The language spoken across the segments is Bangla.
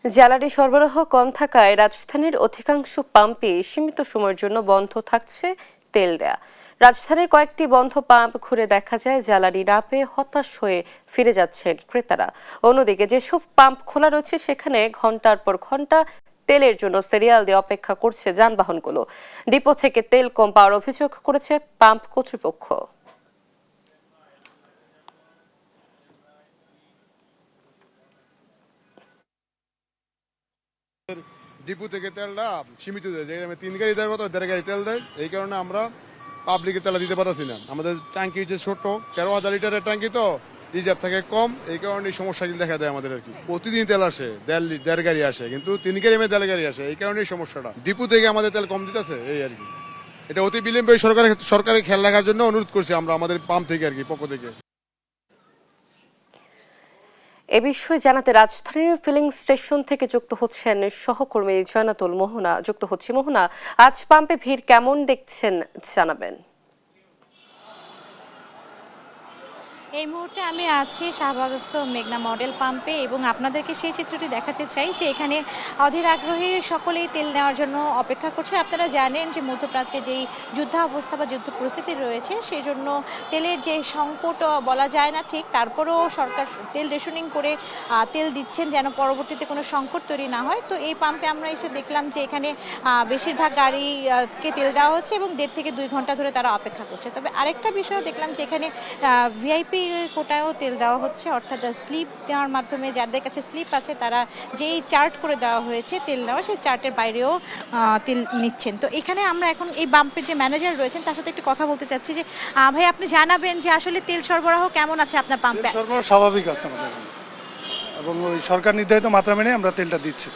জ্বালানি সরবরাহ কম থাকায় রাজধানীর অধিকাংশ পাম্পে সীমিত সময়ের জন্য বন্ধ থাকছে তেল দেয়া। রাজধানীর কয়েকটি বন্ধ পাম্প ঘুরে দেখা যায় জ্বালানি না পেয়ে হতাশ হয়ে ফিরে যাচ্ছেন ক্রেতারা। অন্যদিকে যেসব পাম্প খোলা রয়েছে সেখানে ঘন্টার পর ঘন্টা তেলের জন্য সিরিয়াল দিয়ে অপেক্ষা করছে যানবাহনগুলো। ডিপো থেকে তেল কম পাওয়ার অভিযোগ করেছে পাম্প কর্তৃপক্ষ। ডিপু থেকে তেলটা সীমিত দেয়, যেখানে 3 গাড়ি দেওয়ার কথা 1.5 গাড়ি তেল দেয়। এই কারণে আমরা পাবলিকের তেল দিতে পারছি না। আমাদের ট্যাঙ্কি হচ্ছে ছোট, 13,000 লিটারের ট্যাঙ্কি, তো রিজার্ভ থাকে কম। এই কারণে এই সমস্যাগুলি দেখা দেয় আমাদের আর কি। প্রতিদিন তেল আসে, 1.5 গাড়ি আসে, কিন্তু 3 গাড়ি 1.5 গাড়ি আসে। এই কারণে এই সমস্যাটা, ডিপু থেকে আমাদের তেল কম দিতেছে এই আর কি। এটা অতি বিলম্বে সরকারের খেয়াল রাখার জন্য অনুরোধ করছি আমরা আমাদের পাম্প থেকে আর কি, পক্ষ থেকে। এ বিষয়ে জানাতে রাজধানীর ফিলিং স্টেশন থেকে যুক্ত হচ্ছেন সহকর্মী জয়নাতুল মোহনা। মোহনা, আজ পাম্পে ভিড় কেমন দেখছেন জানাবেন। এই মুহূর্তে আমি আছি শাহবাগস্থ মেঘনা মডেল পাম্পে এবং আপনাদেরকে সেই চিত্রটি দেখাতে চাই যে এখানে অধীর আগ্রহী সকলেই তেল নেওয়ার জন্য অপেক্ষা করছে। আপনারা জানেন যে মধ্যপ্রাচ্যে যেই যুদ্ধাবস্থা বা যুদ্ধ পরিস্থিতি রয়েছে, সেই জন্য তেলের যে সংকট বলা যায় না ঠিক, তারপরেও সরকার তেল রেশনিং করে তেল দিচ্ছেন যেন পরবর্তীতে কোনো সংকট তৈরি না হয়। তো এই পাম্পে আমরা এসে দেখলাম যে এখানে বেশিরভাগ গাড়িকে তেল দেওয়া হচ্ছে এবং 1.5 থেকে 2 ঘন্টা ধরে তারা অপেক্ষা করছে। তবে আরেকটা বিষয় দেখলাম যে এখানে ভিআইপি কোটায়ও তেল দেওয়া হচ্ছে, অর্থাৎ স্লিপ দেওয়ার মাধ্যমে যাদের কাছে স্লিপ আছে তারা যেই চার্ট করে দেওয়া হয়েছে তেল নেওয়া, সেই চার্টের বাইরেও তেল নিচ্ছেন। তো এখানে আমরা এখন এই পাম্পের যে ম্যানেজার রয়েছেন তার সাথে একটু কথা বলতে চাচ্ছি যে ভাই, আপনি জানাবেন যে আসলে তেল সরবরাহ কেমন আছে আপনার পাম্পে? সরবরাহ স্বাভাবিক আছে আমাদের এখানে, এবং ওই সরকার নির্ধারিত মাত্রা মেনে আমরা তেলটা দিচ্ছি।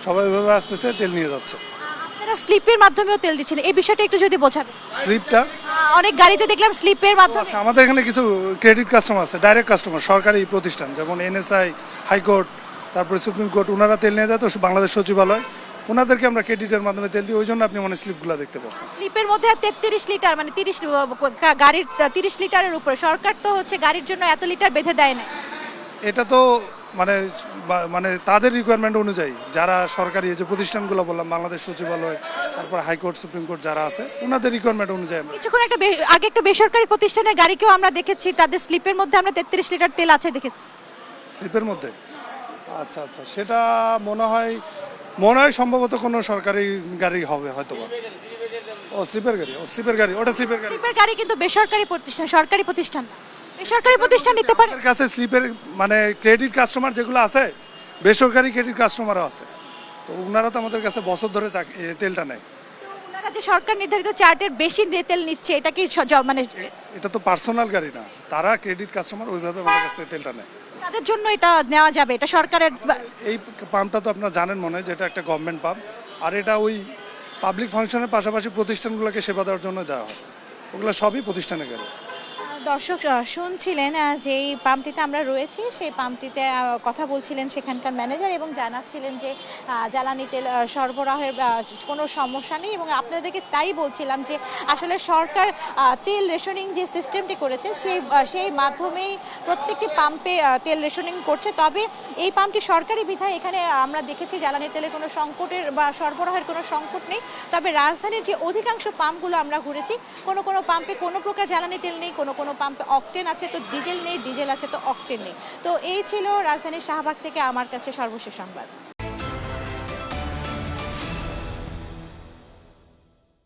সবাই ওইভাবে আসতেছে, তেল নিয়ে যাচ্ছে। আপনারা স্লিপের মাধ্যমেও তেল দিচ্ছেন, এই বিষয়টা একটু যদি বোঝাবেন। স্লিপটা অনেক গাড়িতে দেখলাম স্লিপের মাধ্যমে। আচ্ছা, আমাদের এখানে কিছু ক্রেডিট কাস্টমার আছে, ডাইরেক্ট কাস্টমার, সরকারি প্রতিষ্ঠান যেমন এনএসআই, হাইকোর্ট, তারপরে সুপ্রিম কোর্ট, ওনারা তেল নিয়ে যায় তো বাংলাদেশ সচিবালয়, ওনাদেরকে আমরা ক্রেডিটের মাধ্যমে তেল দিই। ওই জন্য আপনি মানে স্লিপগুলো দেখতে পাচ্ছেন। স্লিপের মধ্যে 33 লিটার, মানে 30 গাড়ির 30 লিটারের উপরে। সরকার তো হচ্ছে গাড়ির জন্য এত লিটার বেঁধে দেয় না। এটা তো মানে মানে তাদের রিকোয়ারমেন্ট অনুযায়ী, যারা সরকারি যে প্রতিষ্ঠানগুলো বললাম, বাংলাদেশ সচিবালয়, তারপর হাইকোর্ট, সুপ্রিম কোর্ট যারা আছে, ওনাদের রিকোয়ারমেন্ট অনুযায়ী। কিছুক্ষণ আগে একটা বেসরকারি প্রতিষ্ঠানের গাড়িকেও আমরা দেখেছি, তাদের স্লিপের মধ্যে আমরা 33 লিটার তেল আছে দেখেছি। স্লিপের মধ্যে? আচ্ছা আচ্ছা, সেটা মনে হয় সম্ভবত কোনো সরকারি গাড়ি হবে হয়তো বা। ও স্লিপের গাড়ি, ওটা স্লিপের গাড়ি। স্লিপের গাড়ি কিন্তু বেসরকারি প্রতিষ্ঠান, সরকারি প্রতিষ্ঠান না। বেসরকারি প্রতিষ্ঠান নিতে পারে। আমাদের কাছে স্লিপের মানে ক্রেডিট কাস্টমার যেগুলো আছে, বেসরকারি ক্রেডিট কাস্টমারও আছে, তো ওনারা তো আমাদের কাছে বছর ধরে তেলটা নেয়। ওনারা যে সরকার নির্ধারিত চার্টের বেশি তেল নিচ্ছে, এটা কি মানে? এটা তো পার্সোনাল গাড়ি না, তারা ক্রেডিট কাস্টমার, ওইভাবে আমাদের কাছ থেকে তেলটা নেয়। তাদের জন্য এটা নেওয়া যাবে, এটা সরকারের। এই পাম্পটা তো আপনারা জানেন মনে হয়, যেটা একটা গভর্নমেন্ট পাম্প, আর এটা ওই পাবলিক ফাংশনের পাশাপাশি প্রতিষ্ঠানগুলোকে সেবা দেওয়ার জন্য দেওয়া হয়। ওগুলো সবই প্রতিষ্ঠানে গেলে। দর্শক শুনছিলেন যে এই পাম্পটিতে আমরা রয়েছি, সেই পাম্পটিতে কথা বলছিলেন সেখানকার ম্যানেজার এবং জানাচ্ছিলেন যে জ্বালানি তেল সরবরাহের কোনো সমস্যা নেই। এবং আপনাদেরকে তাই বলছিলাম যে আসলে সরকার তেল রেশনিং যে সিস্টেমটি করেছে সেই মাধ্যমেই প্রত্যেকটি পাম্পে তেল রেশনিং করছে। তবে এই পাম্পটি সরকারি বিধায় এখানে আমরা দেখেছি জ্বালানি তেলের কোনো সংকটের বা সরবরাহের কোনো সংকট নেই। তবে রাজধানীর যে অধিকাংশ পাম্পগুলো আমরা ঘুরেছি, কোনো পাম্পে কোনো প্রকার জ্বালানি তেল নেই, কোনো পাম্পে অকটেন আছে তো ডিজেল নেই, ডিজেল আছে তো অকটেন নেই। তো এই ছিল রাজধানীর শাহবাগ থেকে আমার কাছে সর্বশেষ সংবাদ।